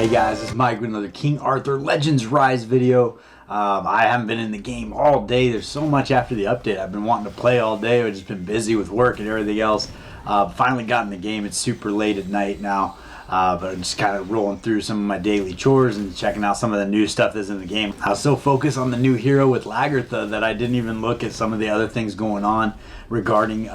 Hey guys, it's Mike with another King Arthur Legends Rise video. I haven't been in the game all day. There's so much after the update. I've been wanting to play all day. I've just been busy with work and everything else. Finally got in the game. It's super late at night now. But I'm just kind of rolling through some of my daily chores and checking out some of the new stuff that's in the game. I was so focused on the new hero with Lagartha that I didn't even look at some of the other things going on regarding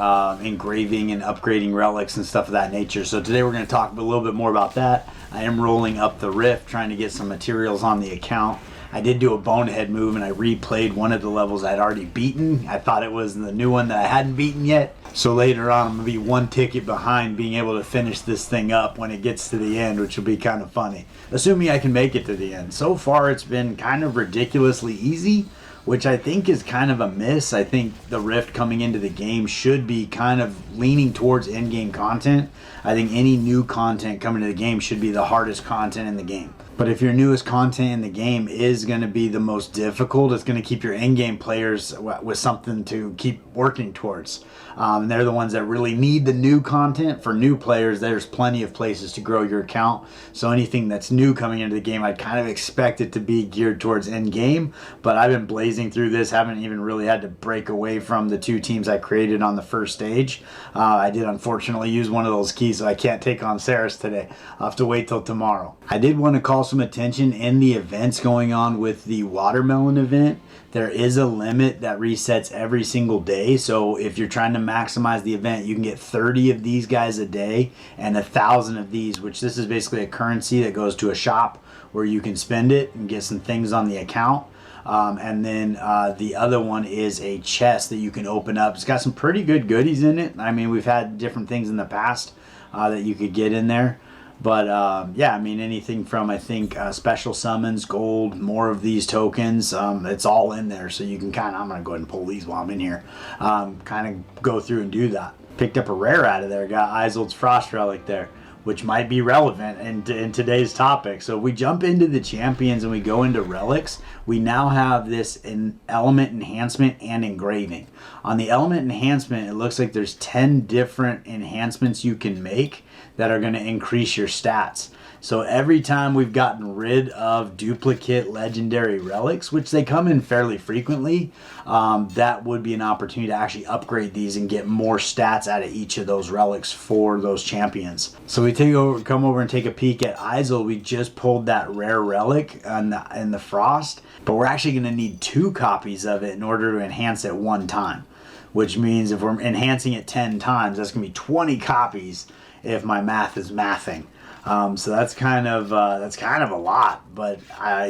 engraving and upgrading relics and stuff of that nature. So today we're going to talk a little bit more about that. I am rolling up the rift, trying to get some materials on the account. I did do a bonehead move and I replayed one of the levels I'd already beaten. I thought it was the new one that I hadn't beaten yet. So later on I'm going to be one ticket behind being able to finish this thing up when it gets to the end, which will be kind of funny. Assuming I can make it to the end. So far it's been kind of ridiculously easy, which I think is kind of a miss. I think the Rift coming into the game should be kind of leaning towards endgame content. I think any new content coming to the game should be the hardest content in the game. But if your newest content in the game is going to be the most difficult, it's going to keep your endgame players with something to keep working towards. And they're the ones that really need the new content. For new players, there's plenty of places to grow your account. So anything that's new coming into the game, I'd kind of expect it to be geared towards endgame. But I've been blazing through this, haven't even really had to break away from the two teams I created on the first stage. I did unfortunately use one of those keys, so I can't take on Saris today. I'll have to wait till tomorrow. I did want to call some attention in the events going on with the watermelon event. There is a limit that resets every single day. So if you're trying to maximize the event, you can get 30 of these guys a day and 1,000 of these, which this is basically a currency that goes to a shop where you can spend it and get some things on the account. And then the other one is a chest that you can open up. It's got some pretty good goodies in it. I mean, we've had different things in the past that you could get in there. But yeah, I mean, anything from, I think, special summons, gold, more of these tokens, it's all in there. So you can kind of, I'm going to go ahead and pull these while I'm in here, kind of go through and do that. Picked up a rare out of there, got Isold's Frost Relic there, which might be relevant in today's topic. So we jump into the champions and we go into relics. We now have this in element enhancement and engraving. On the element enhancement, it looks like there's 10 different enhancements you can make that are going to increase your stats. So every time we've gotten rid of duplicate legendary relics, which they come in fairly frequently, that would be an opportunity to actually upgrade these and get more stats out of each of those relics for those champions. So we come over and take a peek at Isold. We just pulled that rare relic in the Frost, but we're actually going to need 2 copies of it in order to enhance it one time, which means if we're enhancing it 10 times, that's going to be 20 copies if my math is mathing. So that's kind of a lot, but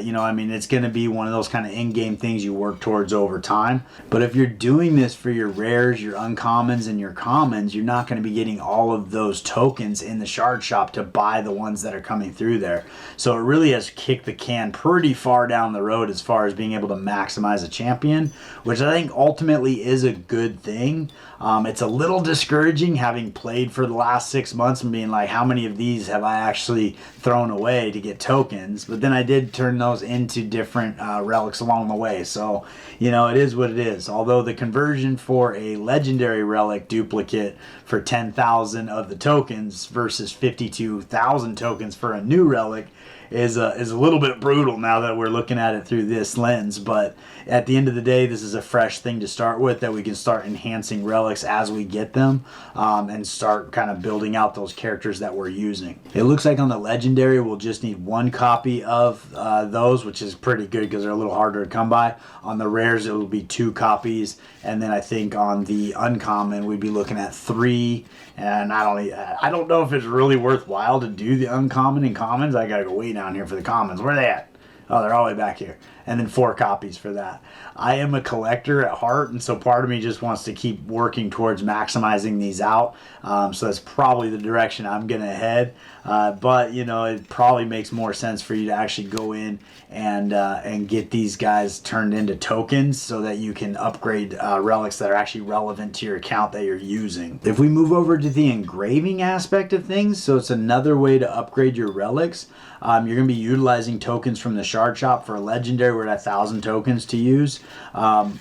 you know, I mean, it's going to be one of those kind of in-game things you work towards over time. But if you're doing this for your rares, your uncommons, and your commons, you're not going to be getting all of those tokens in the shard shop to buy the ones that are coming through there. So it really has kicked the can pretty far down the road as far as being able to maximize a champion, which I think ultimately is a good thing. It's a little discouraging having played for the last 6 months and being like, how many of these have I actually thrown away to get tokens? But then I did turn those into different relics along the way. So, you know, it is what it is. Although the conversion for a legendary relic duplicate for 10,000 of the tokens versus 52,000 tokens for a new relic is a little bit brutal now that we're looking at it through this lens. But at the end of the day, this is a fresh thing to start with, that we can start enhancing relics as we get them, and start kind of building out those characters that we're using. It looks like on the legendary we'll just need 1 copy of those, which is pretty good because they're a little harder to come by. On the rares it will be 2 copies, and then I think on the uncommon we'd be looking at 3. And I don't know if it's really worthwhile to do the uncommon and commons. I gotta go way down here for the commons. Where are they at? Oh, they're all the way back here. And then 4 copies for that. I am a collector at heart, and so part of me just wants to keep working towards maximizing these out. So that's probably the direction I'm going to head. But, you know, it probably makes more sense for you to actually go in and get these guys turned into tokens so that you can upgrade relics that are actually relevant to your account that you're using. If we move over to the engraving aspect of things, so it's another way to upgrade your relics. You're going to be utilizing tokens from the shard shop for a legendary, we're at 1,000 tokens to use,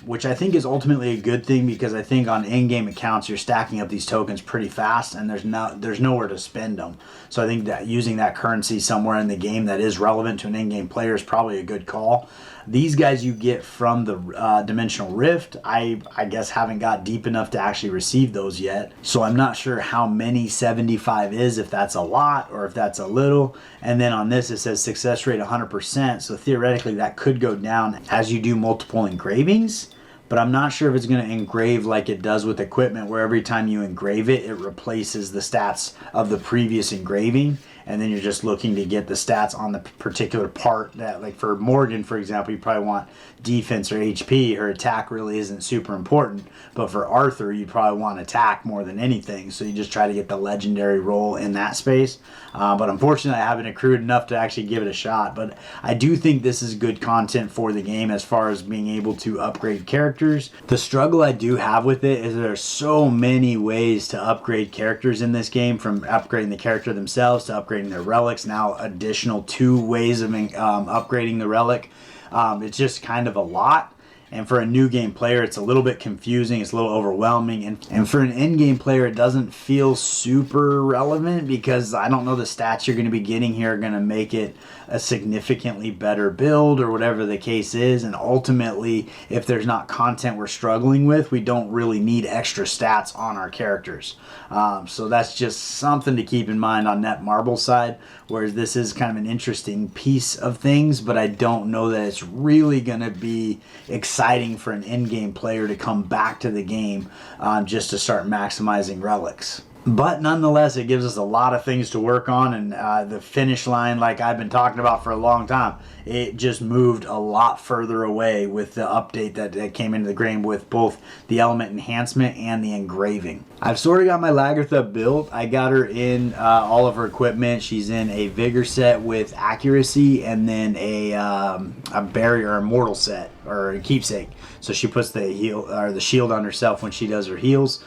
which I think is ultimately a good thing, because I think on in-game accounts you're stacking up these tokens pretty fast and there's nowhere to spend them. So I think that using that currency somewhere in the game that is relevant to an in-game player is probably a good call. These guys you get from the Dimensional Rift. I guess haven't got deep enough to actually receive those yet, so I'm not sure how many 75 is, if that's a lot or if that's a little. And then on this it says success rate 100%, so theoretically that could go down as you do multiple engravings. But I'm not sure if it's going to engrave like it does with equipment, where every time you engrave it, it replaces the stats of the previous engraving. And then you're just looking to get the stats on the particular part that, like for Morgan, for example, you probably want defense or HP. Her attack really isn't super important. But for Arthur, you probably want attack more than anything. So you just try to get the legendary roll in that space. But unfortunately, I haven't accrued enough to actually give it a shot. But I do think this is good content for the game as far as being able to upgrade characters. The struggle I do have with it is there are so many ways to upgrade characters in this game, from upgrading the character themselves to upgrading their relics. Now additional 2 ways of upgrading the relic. It's just kind of a lot. And for a new game player, it's a little bit confusing. It's a little overwhelming. And for an end game player, it doesn't feel super relevant, because I don't know the stats you're going to be getting here are going to make it a significantly better build or whatever the case is. And ultimately, if there's not content we're struggling with, we don't really need extra stats on our characters. So that's just something to keep in mind on Netmarble's side, whereas this is kind of an interesting piece of things, but I don't know that it's really going to be exciting for an in-game player to come back to the game just to start maximizing relics. But nonetheless, it gives us a lot of things to work on, and the finish line, like I've been talking about for a long time, it just moved a lot further away with the update that came into the game with both the element enhancement and the engraving. I've sort of got my Lagartha built. I got her in all of her equipment. She's in a vigor set with accuracy, and then a barrier or mortal set or a keepsake. So she puts the heal or the shield on herself when she does her heals,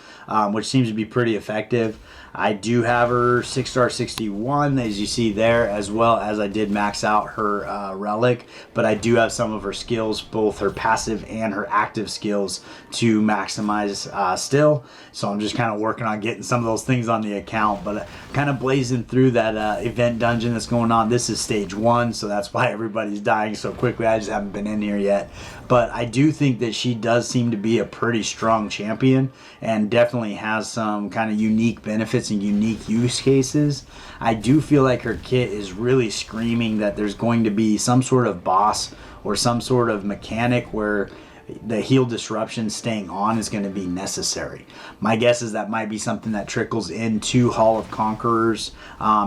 which seems to be pretty effective. I do have her 6-star 61, as you see there, as well as I did max out her relic, but I do have some of her skills, both her passive and her active skills, to maximize still. So I'm just kind of working on getting some of those things on the account, but kind of blazing through that event dungeon that's going on. This is stage 1, so that's why everybody's dying so quickly. I just haven't been in here yet. But I do think that she does seem to be a pretty strong champion, and definitely has some kind of unique benefits and unique use cases. I do feel like her kit is really screaming that there's going to be some sort of boss or some sort of mechanic where the heal disruption staying on is going to be necessary. My guess is that might be something that trickles into Hall of Conquerors,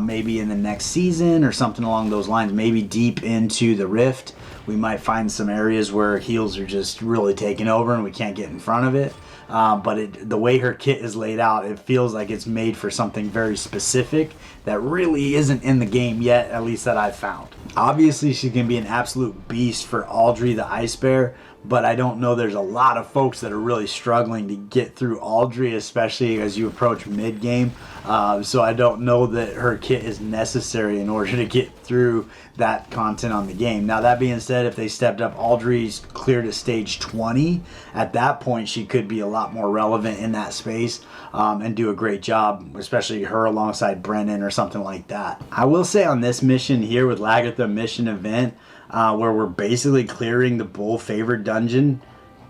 maybe in the next season or something along those lines, maybe deep into the Rift. We might find some areas where heals are just really taking over and we can't get in front of it. But the way her kit is laid out, it feels like it's made for something very specific that really isn't in the game yet, at least that I've found. Obviously, she's going to be an absolute beast for Audrey the Ice Bear, but I don't know, there's a lot of folks that are really struggling to get through Audrey, especially as you approach mid-game. So I don't know that her kit is necessary in order to get through that content on the game. Now, that being said, if they stepped up Audrey's clear to stage 20, at that point she could be a lot more relevant in that space and do a great job, especially her alongside Brennan or something like that. I will say on this mission here with Lagartha mission event, where we're basically clearing the bull favored dungeon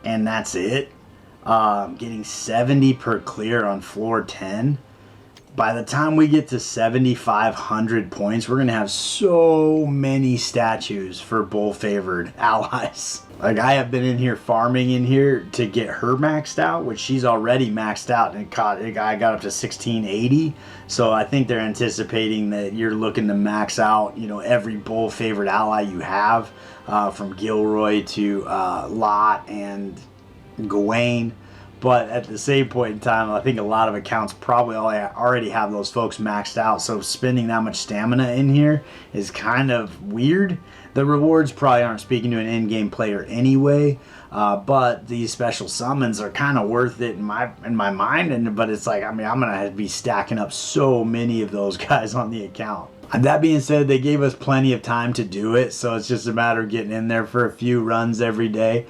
and that's it, getting 70 per clear on floor 10. By the time we get to 7,500 points, we're going to have so many statues for bull favored allies. Like, I have been in here farming in here to get her maxed out, which she's already maxed out, and I got up to 1680. So I think they're anticipating that you're looking to max out, you know, every bull favored ally you have, from Gilroy to Lot and Gawain. But at the same point in time, I think a lot of accounts probably already have those folks maxed out. So spending that much stamina in here is kind of weird. The rewards probably aren't speaking to an in-game player anyway. But these special summons are kind of worth it in my mind. But it's like, I mean, I'm going to be stacking up so many of those guys on the account. That being said, they gave us plenty of time to do it, so it's just a matter of getting in there for a few runs every day.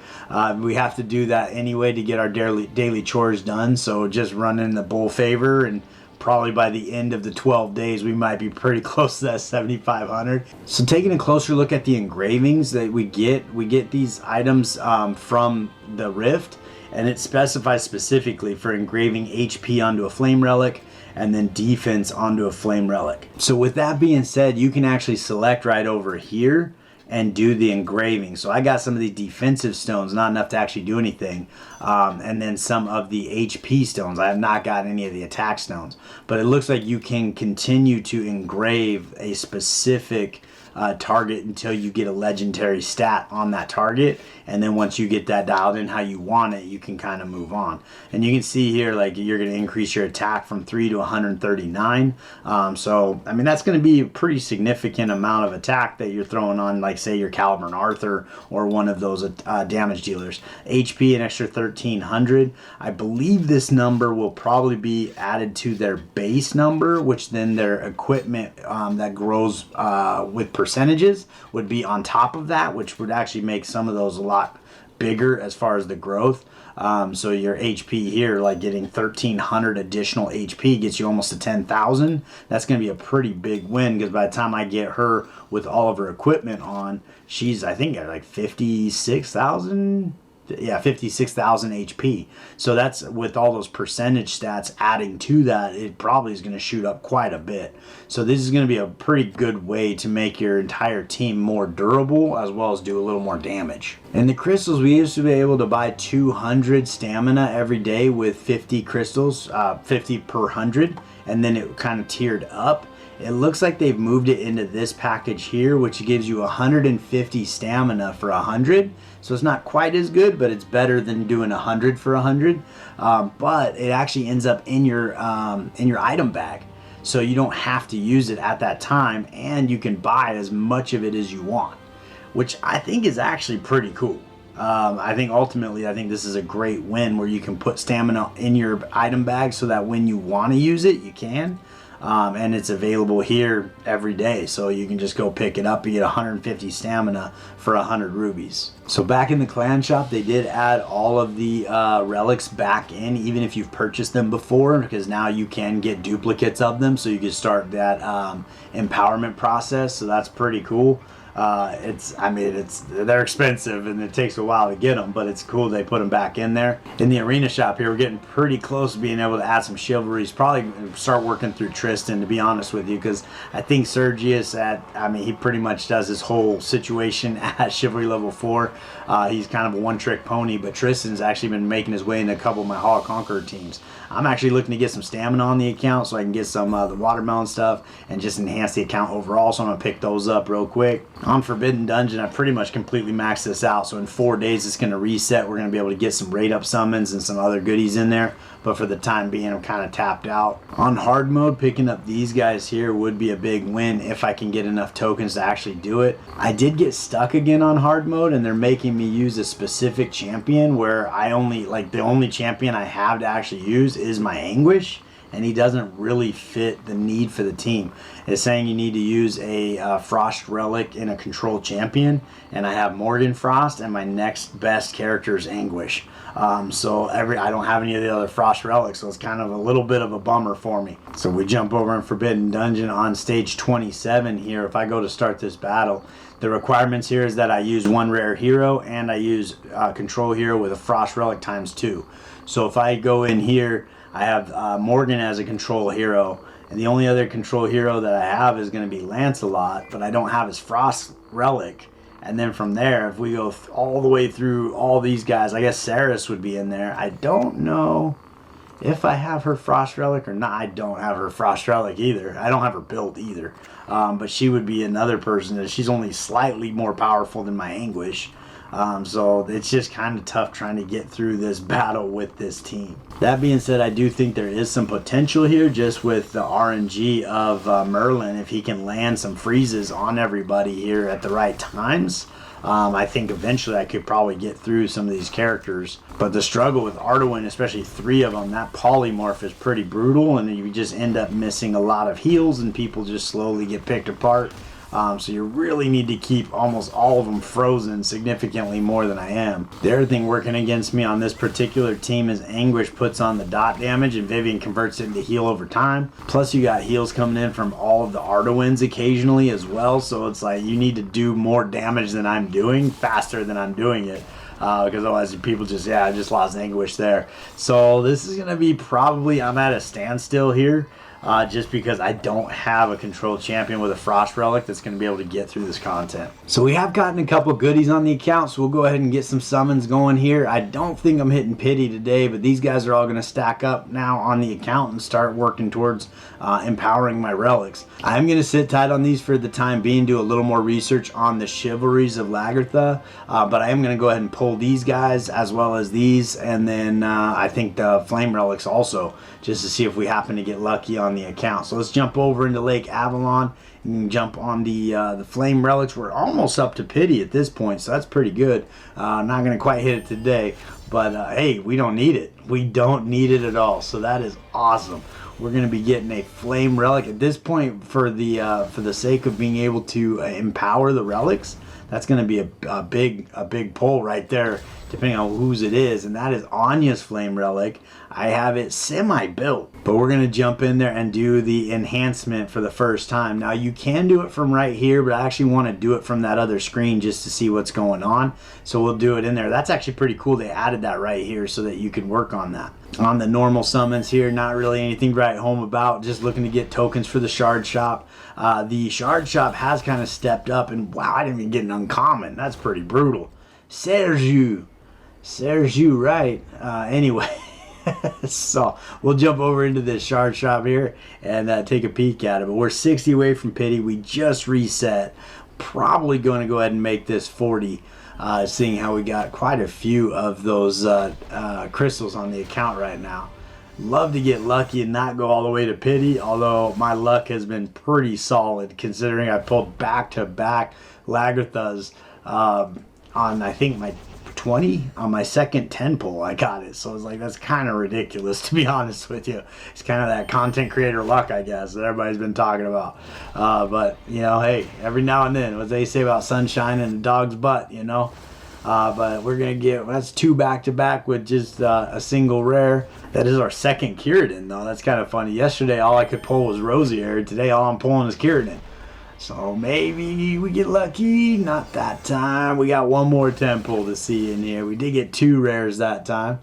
We have to do that anyway to get our daily chores done, so just running the bull favor, and probably by the end of the 12 days we might be pretty close to that 7,500. So taking a closer look at the engravings that we get these items from the Rift, and it specifies specifically for engraving HP onto a flame relic and then defense onto a flame relic. So with that being said, you can actually select right over here and do the engraving. So I got some of the defensive stones, not enough to actually do anything, and then some of the HP stones. I have not got any of the attack stones, but it looks like you can continue to engrave a specific target until you get a legendary stat on that target, and then once you get that dialed in how you want it, you can kind of move on. And you can see here, like, you're going to increase your attack from 3 to 139. So I mean, that's going to be a pretty significant amount of attack that you're throwing on, like, say your Caliber and Arthur or one of those damage dealers. HP an extra 1300. I believe this number will probably be added to their base number, which then their equipment that grows with percentages would be on top of that, which would actually make some of those a lot bigger as far as the growth. So your HP here, like getting 1300 additional HP gets you almost to 10,000. That's going to be a pretty big win, because by the time I get her with all of her equipment on, she's, I think, at like 56,000. Yeah, 56,000 HP. So that's with all those percentage stats adding to that, it probably is going to shoot up quite a bit. So this is going to be a pretty good way to make your entire team more durable, as well as do a little more damage. And the crystals, we used to be able to buy 200 stamina every day with 50 crystals, 50 per 100, and then it kind of tiered up. It looks like they've moved it into this package here, which gives you 150 stamina for 100. So it's not quite as good, but it's better than doing 100 for 100. But it actually ends up in your item bag, so you don't have to use it at that time, and you can buy as much of it as you want, which I think is actually pretty cool. I think ultimately, I think this is a great win where you can put stamina in your item bag so that when you want to use it, you can. And it's available here every day, so you can just go pick it up. You get 150 stamina for 100 rubies. So back in the clan shop, they did add all of the relics back in, even if you've purchased them before, because now you can get duplicates of them, so you can start that empowerment process. So that's pretty cool. They're expensive and it takes a while to get them, but it's cool they put them back in there. In the arena shop here, we're getting pretty close to being able to add some chivalries. Probably start working through Tristan, to be honest with you, because I think Sergius he pretty much does his whole situation at chivalry level 4. He's kind of a one-trick pony, but Tristan's actually been making his way into a couple of my Hall of Conqueror teams. I'm actually looking to get some stamina on the account so I can get some the watermelon stuff and just enhance the account overall, so I'm going to pick those up real quick. On Forbidden Dungeon, I pretty much completely maxed this out, so in 4 days it's going to reset. We're going to be able to get some raid up summons and some other goodies in there, but for the time being I'm kind of tapped out. On hard mode, picking up these guys here would be a big win if I can get enough tokens to actually do it. I did get stuck again on hard mode, and they're making me use a specific champion where the only champion I have to actually use is my Anguish, and he doesn't really fit the need for the team. It's saying you need to use a Frost Relic in a control champion, and I have Morgan Frost, and my next best character is Anguish. I don't have any of the other Frost Relics, so it's kind of a little bit of a bummer for me. So we jump over in Forbidden Dungeon on stage 27 here. If I go to start this battle, the requirements here is that I use one rare hero, and I use control hero with a Frost Relic ×2. So if I go in here, I have Morgan as a control hero, and the only other control hero that I have is going to be Lancelot, but I don't have his Frost Relic. And then from there, if we go all the way through all these guys, I guess Saris would be in there. I don't know if I have her Frost Relic or not. I don't have her Frost Relic either. I don't have her built either. But she would be another person that she's only slightly more powerful than my Anguish. So it's just kind of tough trying to get through this battle with this team. That being said, I do think there is some potential here just with the RNG of Merlin. If he can land some freezes on everybody here at the right times, I think eventually I could probably get through some of these characters. But the struggle with Arduin, especially 3 of them, that polymorph is pretty brutal, and you just end up missing a lot of heals and people just slowly get picked apart. So you really need to keep almost all of them frozen significantly more than I am. The other thing working against me on this particular team is Anguish puts on the dot damage and Vivian converts it into heal over time. Plus you got heals coming in from all of the Arduins occasionally as well. So it's like you need to do more damage than I'm doing faster than I'm doing it. Because otherwise people just, I just lost Anguish there. So this is going to be probably, I'm at a standstill here. Just because I don't have a controlled champion with a Frost Relic that's going to be able to get through this content. So we have gotten a couple goodies on the account, so we'll go ahead and get some summons going here. I don't think I'm hitting pity today, but these guys are all going to stack up now on the account and start working towards empowering my relics. I'm going to sit tight on these for the time being, do a little more research on the chivalries of Lagartha, but I am going to go ahead and pull these guys as well as these, and then I think the Flame Relics also, just to see if we happen to get lucky on the account. So let's jump over into Lake Avalon and jump on the Flame Relics. We're almost up to pity at this point, so that's pretty good. Not going to quite hit it today, but hey, we don't need it. We don't need it at all, so that is awesome. We're going to be getting a Flame Relic at this point for the sake of being able to empower the relics. That's going to be a big pull right there, depending on whose it is, and that is Anya's Flame Relic. I have it semi-built, but we're going to jump in there and do the enhancement for the first time. Now, you can do it from right here, but I actually want to do it from that other screen just to see what's going on, so we'll do it in there. That's actually pretty cool. They added that right here so that you can work on that. On the normal summons here, not really anything to write home about, just looking to get tokens for the Shard Shop. The Shard Shop has kind of stepped up, and wow, I didn't even get an uncommon. That's pretty brutal. Sergio, right. Anyway, so we'll jump over into this Shard Shop here and take a peek at it. But we're 60 away from pity. We just reset. Probably going to go ahead and make this 40. Seeing how we got quite a few of those crystals on the account right now. Love to get lucky and not go all the way to pity, although my luck has been pretty solid considering I pulled back-to-back Lagarthas on, I think, my 20 on my second 10 pull. I got it, so I was like, that's kind of ridiculous, to be honest with you. It's kind of that content creator luck, I guess, that everybody's been talking about. But you know, hey, every now and then, what they say about sunshine and a dog's butt, you know. But we're gonna get, that's 2 back-to-back with just a single rare. That is our second Kiridan, though. That's kind of funny. Yesterday all I could pull was Rosier. Today all I'm pulling is Kiridan. So maybe we get lucky. Not that time. We got one more temple to see in here. We did get 2 rares that time.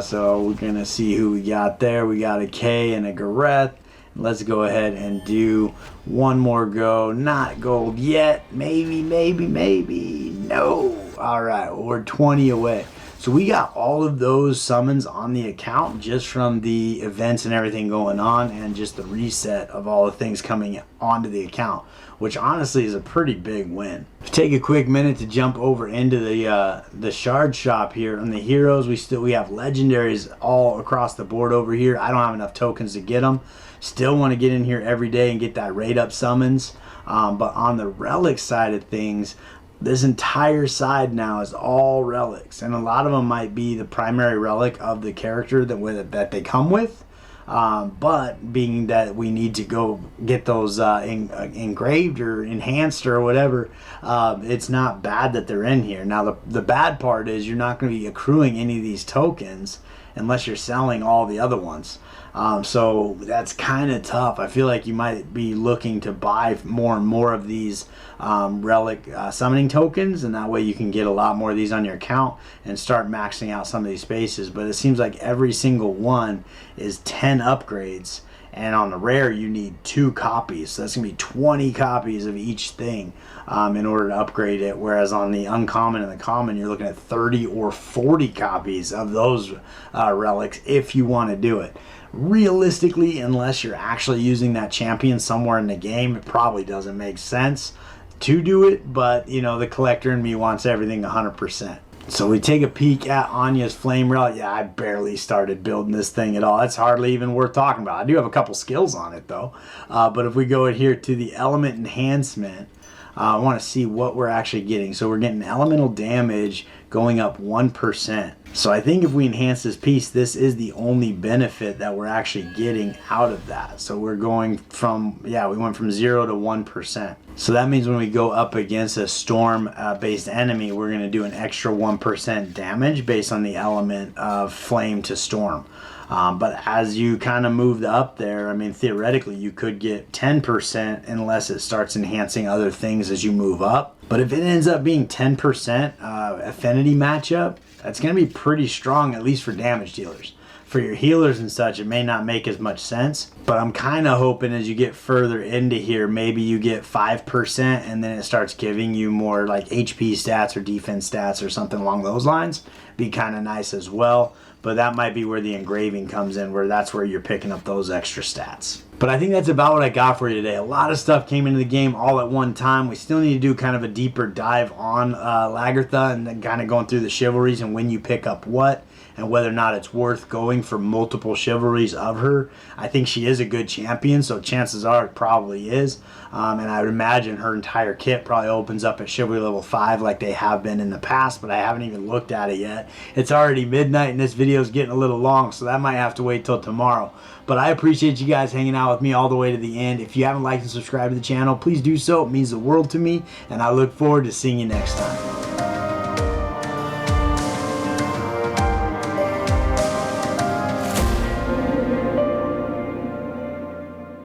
So we're going to see who we got there. We got a K and a Gareth. Let's go ahead and do one more go. Not gold yet. Maybe. No. All right. Well, we're 20 away. So we got all of those summons on the account just from the events and everything going on, and just the reset of all the things coming onto the account, which honestly is a pretty big win. Take a quick minute to jump over into the Shard Shop here. On the heroes, we have legendaries all across the board over here. I don't have enough tokens to get them. Still want to get in here every day and get that raid up summons. But on the relic side of things, this entire side now is all relics, and a lot of them might be the primary relic of the character that they come with. But being that we need to go get those engraved or enhanced or whatever, it's not bad that they're in here. Now the bad part is you're not going to be accruing any of these tokens unless you're selling all the other ones. So that's kind of tough. I feel like you might be looking to buy more and more of these relic summoning tokens, and that way you can get a lot more of these on your account and start maxing out some of these spaces. But it seems like every single one is 10 upgrades, and on the rare you need 2 copies, so that's gonna be 20 copies of each thing in order to upgrade it, whereas on the uncommon and the common you're looking at 30 or 40 copies of those relics if you want to do it. Realistically, unless you're actually using that champion somewhere in the game, it probably doesn't make sense to do it, but you know, the collector in me wants everything 100%. So we take a peek at Anya's flame relic. Yeah, I barely started building this thing at all. It's hardly even worth talking about. I do have a couple skills on it though. But if we go here to the element enhancement, I want to see what we're actually getting. So we're getting elemental damage going up 1%. So I think if we enhance this piece, this is the only benefit that we're actually getting out of that. So we're going from, yeah, we went from 0 to 1%. So that means when we go up against a storm based enemy, we're going to do an extra 1% damage based on the element of flame to storm. But as you kind of move up there, I mean, theoretically, you could get 10% unless it starts enhancing other things as you move up. But if it ends up being 10% affinity matchup, that's going to be pretty strong, at least for damage dealers. For your healers and such, it may not make as much sense. But I'm kind of hoping as you get further into here, maybe you get 5% and then it starts giving you more like HP stats or defense stats or something along those lines. Be kind of nice as well. But that might be where the engraving comes in, where that's where you're picking up those extra stats. But I think that's about what I got for you today. A lot of stuff came into the game all at one time. We still need to do kind of a deeper dive on Lagartha and then kind of going through the chivalries and when you pick up what and whether or not it's worth going for multiple chivalries of her. I think she is a good champion, so chances are it probably is. And I would imagine her entire kit probably opens up at chivalry level 5 like they have been in the past, but I haven't even looked at it yet. It's already midnight and this video is getting a little long, so that might have to wait till tomorrow. But I appreciate you guys hanging out with me all the way to the end. If you haven't liked and subscribed to the channel, please do so. It means the world to me, and I look forward to seeing you next time.